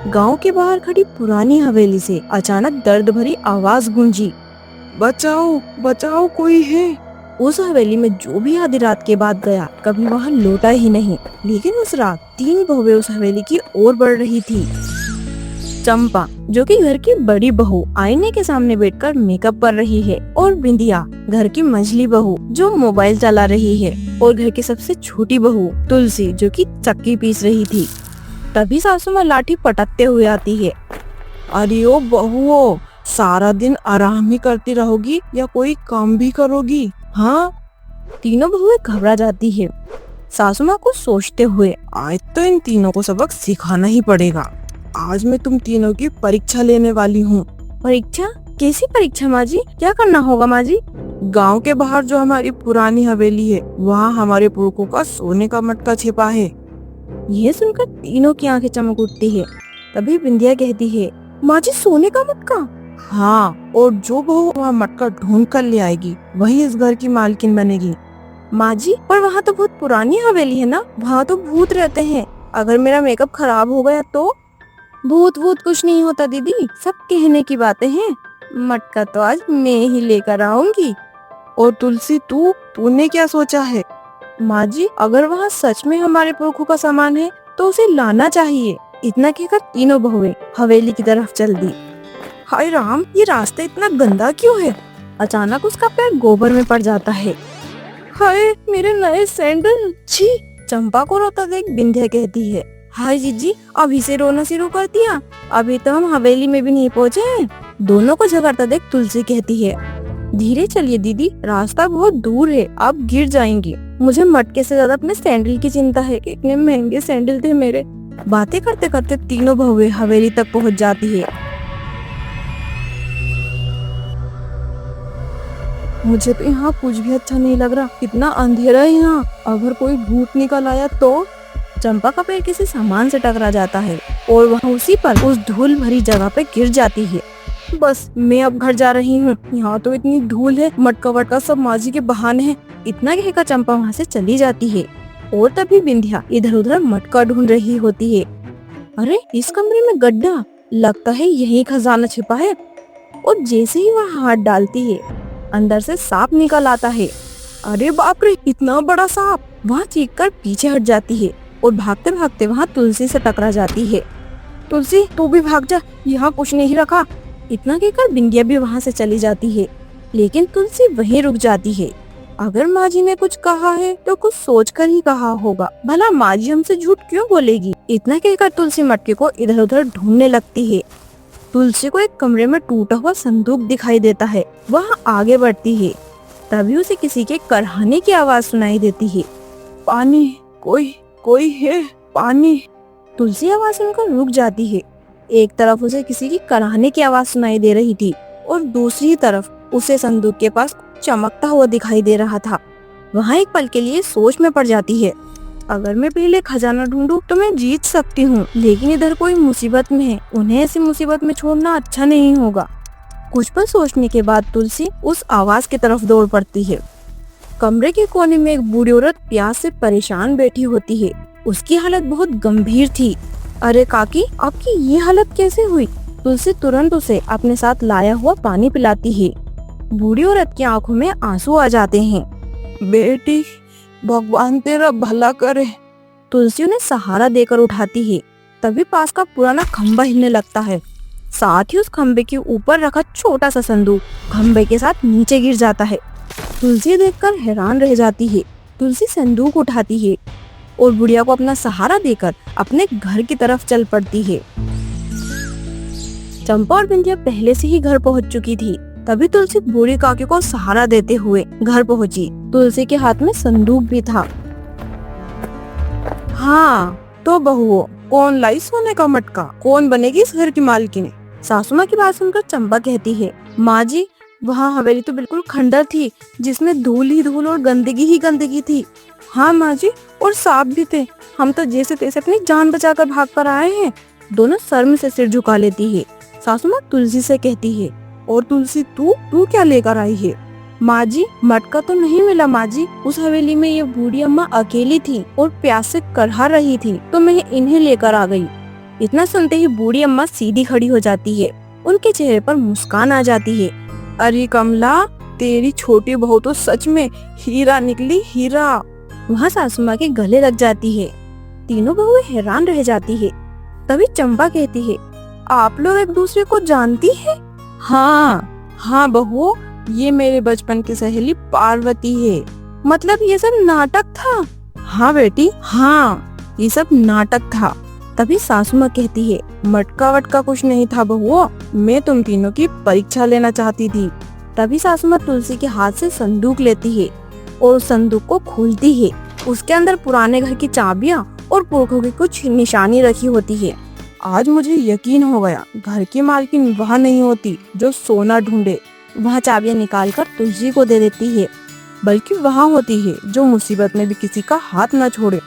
गांव के बाहर खड़ी पुरानी हवेली से अचानक दर्द भरी आवाज गूंजी। बचाओ बचाओ, कोई है। उस हवेली में जो भी आधी रात के बाद गया कभी वहां लौटा ही नहीं। लेकिन उस रात 3 बहुएं उस हवेली की ओर बढ़ रही थी। चंपा जो कि घर की बड़ी बहू आईने के सामने बैठकर मेकअप कर रही है, और बिंदिया घर की मंझली बहू जो मोबाइल चला रही है, और घर की सबसे छोटी बहू तुलसी जो कि चक्की पीस रही थी। तभी सासू माँ लाठी पटकते हुए आती है। अरे ओ बहुओ, सारा दिन आराम ही करती रहोगी या कोई काम भी करोगी? हाँ, तीनों बहुएं घबरा जाती है। सासू माँ को सोचते हुए, आज तो इन तीनों को सबक सिखाना ही पड़ेगा। आज मैं तुम तीनों की परीक्षा लेने वाली हूँ। परीक्षा? कैसी परीक्षा माँ जी? क्या करना होगा माँ जी? गांव के बाहर जो हमारी पुरानी हवेली है, वहाँ हमारे पुरखों का सोने का मटका छिपा है। यह सुनकर तीनों की आंखें चमक उठती है। तभी बिंदिया कहती है, माँ जी सोने का मटका? हाँ, और जो बहू वहाँ मटका ढूंढ कर ले आएगी वही इस घर की मालकिन बनेगी। माँ जी, पर वहाँ तो बहुत पुरानी हवेली है ना, वहाँ तो भूत रहते हैं। अगर मेरा मेकअप खराब हो गया तो? भूत वूत कुछ नहीं होता दीदी, सब कहने की बातें हैं। मटका तो आज मैं ही लेकर आऊंगी। और तुलसी, तूने क्या सोचा है? माँ जी, अगर वहाँ सच में हमारे पुरखों का सामान है तो उसे लाना चाहिए। इतना कहकर तीनों बहुएं हवेली की तरफ चल दी। हाय राम, ये रास्ता इतना गंदा क्यों है? अचानक उसका पैर गोबर में पड़ जाता है। हाय मेरे नए सैंडल, छी! चंपा को रोता देख बिंध्या कहती है, हाय जीजी, अभी से रोना शुरू कर दिया? अभी तो हम हवेली में भी नहीं पहुँचे हैं। दोनों को झगड़ता देख तुलसी कहती है, धीरे चलिए दीदी, रास्ता बहुत दूर है, आप गिर जाएंगी। मुझे मटके से ज्यादा अपने सैंडल की चिंता है कि इतने महंगे सैंडल थे मेरे। बातें करते करते तीनों बहुएं हवेली तक पहुंच जाती है। मुझे तो यहाँ कुछ भी अच्छा नहीं लग रहा, कितना अंधेरा है यहाँ। अगर कोई भूत निकल आया तो? चंपा का पैर किसी सामान से टकरा जाता है और वहाँ उसी पर उस धूल भरी जगह पे गिर जाती है। बस मैं अब घर जा रही हूँ, यहाँ तो इतनी धूल है, मटका वटका सब माँ जी के बहाने हैं। इतना कहकर चंपा वहाँ से चली जाती है। और तभी बिंध्या इधर उधर मटका ढूंढ रही होती है। अरे इस कमरे में गड्ढा, लगता है यही खजाना छिपा है। और जैसे ही वह हाथ डालती है, अंदर से सांप निकल आता है। अरे बाप रे, इतना बड़ा सांप! वह चीख कर पीछे हट जाती है और भागते भागते वहाँ तुलसी से टकरा जाती है। तुलसी तू भी भाग जा, यहाँ कुछ नहीं रखा। इतना कहकर बिंदिया भी वहाँ से चली जाती है। लेकिन तुलसी वहीं रुक जाती है। अगर माँ जी ने कुछ कहा है तो कुछ सोच कर ही कहा होगा, भला माँ जी हमसे झूठ क्यों बोलेगी? इतना कहकर तुलसी मटके को इधर उधर ढूंढने लगती है। तुलसी को एक कमरे में टूटा हुआ संदूक दिखाई देता है। वह आगे बढ़ती है। तभी उसे किसी के करहाने की आवाज सुनाई देती है। पानी, कोई है, पानी। तुलसी आवाज सुनकर रुक जाती है। एक तरफ उसे किसी की कराहने की आवाज सुनाई दे रही थी और दूसरी तरफ उसे संदूक के पास चमकता हुआ दिखाई दे रहा था। वहाँ एक पल के लिए सोच में पड़ जाती है, अगर मैं पहले खजाना ढूंढूं तो मैं जीत सकती हूँ, लेकिन इधर कोई मुसीबत में है, उन्हें ऐसी मुसीबत में छोड़ना अच्छा नहीं होगा। कुछ पल सोचने के बाद तुलसी उस आवाज की तरफ दौड़ पड़ती है। कमरे के कोने में एक बूढ़ी औरत प्यास से परेशान बैठी होती है। उसकी हालत बहुत गंभीर थी। अरे काकी, आपकी ये हालत कैसे हुई? तुलसी तुरंत उसे अपने साथ लाया हुआ पानी पिलाती है। बूढ़ी औरत की आंखों में आंसू आ जाते हैं। बेटी, भगवान तेरा भला करे। तुलसी उन्हें सहारा देकर उठाती है। तभी पास का पुराना खम्बा हिलने लगता है। साथ ही उस खम्बे के ऊपर रखा छोटा सा संदूक खम्बे के साथ नीचे गिर जाता है। तुलसी देखकर हैरान रह जाती है। तुलसी संदूक उठाती है और बुढ़िया को अपना सहारा देकर अपने घर की तरफ चल पड़ती है। चंपा और बिंदिया पहले से ही घर पहुंच चुकी थी। तभी तुलसी बूढ़ी काकी को सहारा देते हुए घर पहुंची। तुलसी के हाथ में संदूक भी था। हाँ तो बहुओं, कौन लाई सोने का मटका? कौन बनेगी इस घर की मालकिन? सासू माँ की बात सुनकर चंपा कहती है, माँ जी, वहाँ हवेली तो बिल्कुल खंडर थी, जिसमें धूल ही धूल और गंदगी ही गंदगी थी। हाँ माँ जी, और सांप भी थे। हम तो जैसे तैसे अपनी जान बचाकर भाग कर आए हैं। दोनों शर्म से सिर झुका लेती है। सासू माँ तुलसी से कहती है, और तुलसी, तू क्या लेकर आई है? माँ जी, मटका तो नहीं मिला माँ जी। उस हवेली में ये बूढ़ी अम्मा अकेली थी और प्यास से करहा रही थी, तो मैं इन्हें लेकर आ गई। इतना सुनते ही बूढ़ी अम्मा सीधी खड़ी हो जाती है। उनके चेहरे पर मुस्कान आ जाती है। अरे कमला, तेरी छोटी बहू तो सच में हीरा निकली, हीरा। वहाँ सासू माँ के गले लग जाती है। तीनों बहुएं हैरान रह जाती है। तभी चंपा कहती है, आप लोग एक दूसरे को जानती है? हाँ बहू, ये मेरे बचपन की सहेली पार्वती है। मतलब ये सब नाटक था? हाँ बेटी, हाँ, ये सब नाटक था। तभी सासू माँ कहती है, मटका वटका कुछ नहीं था बहू, मैं तुम तीनों की परीक्षा लेना चाहती थी। तभी सासू माँ तुलसी के हाथ से संदूक लेती है और उस संदूक को खोलती है। उसके अंदर पुराने घर की चाबियाँ और पुरखों की कुछ निशानी रखी होती है। आज मुझे यकीन हो गया, घर की मालकिन वह नहीं होती जो सोना ढूंढे। वह चाबियाँ निकालकर तुलसी को दे देती है। बल्कि वह होती है जो मुसीबत में भी किसी का हाथ न छोड़े।